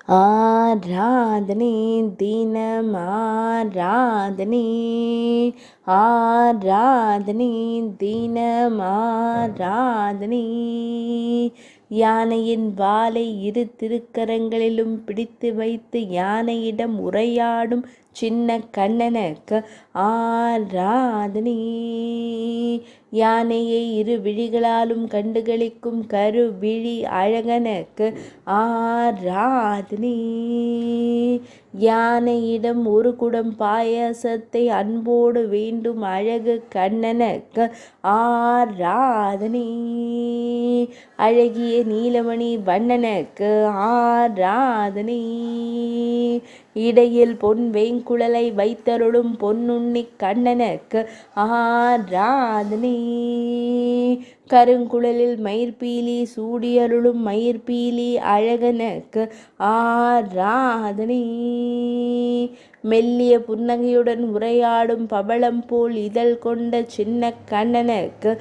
ஆராதனை தினம் ஆராதனை ஆராதனை தினம் ஆராதனை யானையின் வாலை இரு திருக்கரங்களிலும் பிடித்து வைத்து யானையிடம் உரையாடும் சின்ன கண்ணனுக்கு ஆராதனை. யானையை இரு விழிகளாலும் கண்டுகளிக்கும் கருவிழி அழகனுக்கு ஆராதனை. யானையிடம் ஒரு குடம் பாயாசத்தை அன்போடு வேண்டும் அழகு கண்ணனுக்கு ஆராதனை. அழகிய நீலமணி வண்ணனுக்கு ஆராதனை. இடையில் பொன் வேங்குழலை வைத்தருளும் பொன்னுண்ணி கண்ணனுக்கு ஆராதனை. கருங்குழலில் மயிர்பீலி சூடியருளும் மயிர்பீலி அழகனுக்கு ஆராதனை. மெல்லிய புன்னகையுடன் உரையாடும் பவளம் போல் இதழ் கொண்ட சின்ன கண்ணனுக்கு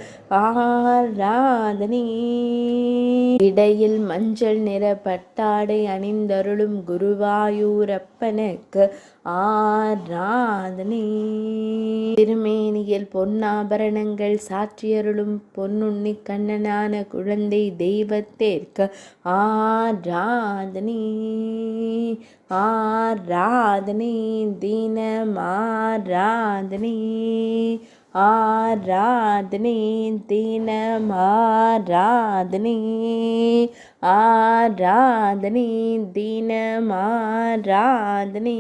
ஆராதனை. இடையில் மஞ்சள் நிற பட்டாடை அணிந்தருளும் குருவாயூரப்பனுக்கு ஆராதனை. திருமேனியில் பொன்னாபரணங்கள் சாற்றியருளும் பொன்னுண்ணி கண்ணனான குழந்தை தெய்வத்திற்கு ஆராதனை. ஆராதனை தினம் ஆராதனை ஆராதனை தினம் ஆராதனை ஆராதனை தினம் ஆராதனை.